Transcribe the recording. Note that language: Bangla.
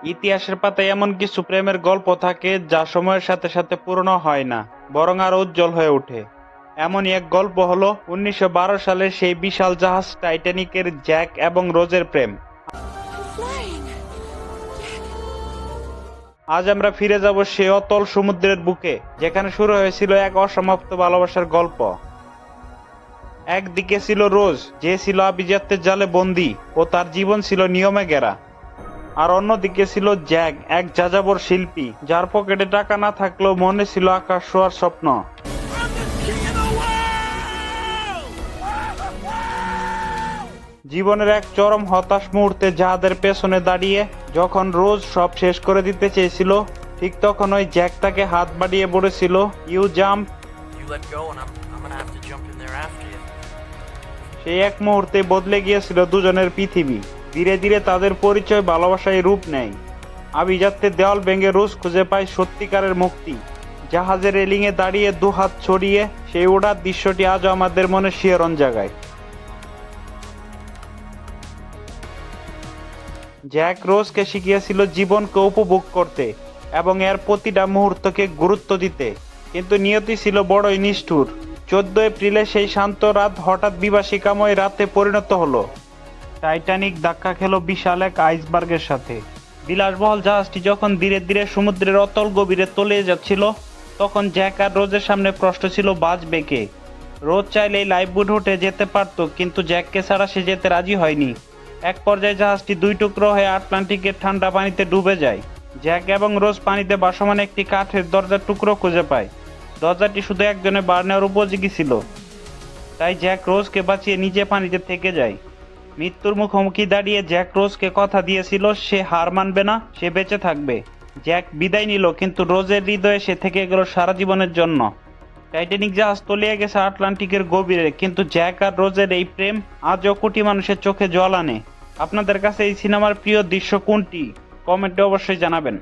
ইতিহাসের পাতায় এমন কিছু প্রেমের গল্প থাকে যা সময়ের সাথে সাথে পুরনো হয় না, বরং আরো উজ্জ্বল হয়ে ওঠে। এমনই এক গল্প হলো 1912 সালের সেই বিশাল জাহাজ টাইটানিকের জ্যাক এবং রোজের প্রেম। Flying. আজ আমরা ফিরে যাব সেই অতল সমুদ্রের বুকে, যেখানে শুরু হয়েছিল এক অসমাপ্ত ভালোবাসার গল্প। একদিকে ছিল রোজ, যে ছিল আভিজাত্যের জালে বন্দী ও তার জীবন ছিল নিয়মে ঘেরা। আর অন্যদিকে ছিল জ্যাক, এক যাযাবর শিল্পী, যার পকেটে টাকা না থাকলেও মনে ছিল আকাশ ছোঁয়ার স্বপ্ন। জীবনের এক চরম হতাশ মুহূর্তে জাহাজের পেছনে দাঁড়িয়ে যখন রোজ সব শেষ করে দিতে চেয়েছিল, ঠিক তখন ওই জ্যাক তাকে হাত বাড়িয়ে বলেছিল, you jump. You let go and I'm gonna have to jump in there after you. সেই এক মুহূর্তে বদলে গিয়েছিল দুজনের পৃথিবী। ধীরে ধীরে তাদের পরিচয় ভালোবাসায় রূপ নেয়। আভিজাত্যের দেওয়াল ভেঙে রোজ খুঁজে পায় সত্যিকারের মুক্তি। জাহাজের রেলিংয়ে দাঁড়িয়ে দুহাত ছড়িয়ে সেই ওড়ার দৃশ্যটি আজও আমাদের মনে শিহরণ জাগায়। জ্যাক রোজকে শিখিয়েছিল জীবনকে উপভোগ করতে এবং এর প্রতিটা মুহূর্তকে গুরুত্ব দিতে, কিন্তু নিয়তি ছিল বড়ই নিষ্ঠুর। 14 এপ্রিলে সেই শান্ত রাত হঠাৎ বিভীষিকাময় রাতে পরিণত হলো। টাইটানিক ধাক্কা খেল বিশাল এক আইসবার্গের সাথে। বিলাসবহুল জাহাজটি যখন ধীরে ধীরে সমুদ্রের অতল গভীরে তলিয়ে যাচ্ছিল, তখন জ্যাক আর রোজের সামনে প্রশ্ন ছিল, বাঁচবে কে? রোজ চাইলেই লাইফবোট উঠে যেতে পারত, কিন্তু জ্যাককে ছাড়া সে যেতে রাজি হয়নি। এক পর্যায়ে জাহাজটি দুই টুকরো হয়ে আটলান্টিকের ঠান্ডা পানিতে ডুবে যায়। জ্যাক এবং রোজ পানিতে ভাসমান একটি কাঠের দরজার টুকরো খুঁজে পায়। দরজাটি শুধু একজনের বার নেওয়ার উপযোগী ছিল, তাই জ্যাক রোজকে বাঁচিয়ে নিজে পানিতে থেকে যায়। মৃত্যুর মুখোমুখি দাঁড়িয়ে জ্যাক রোজকে কথা দিয়েছিল সে হার মানবে না, সে বেঁচে থাকবে। জ্যাক বিদায় নিল, কিন্তু রোজের হৃদয়ে সে থেকে গেল সারা জীবনের জন্য। টাইটানিক জাহাজ তলিয়ে গেছে আটলান্টিকের গভীরে, কিন্তু জ্যাক আর রোজের এই প্রেম আজও কোটি মানুষের চোখে জল আনে। আপনাদের কাছে এই সিনেমার প্রিয় দৃশ্য কোনটি? কমেন্টে অবশ্যই জানাবেন।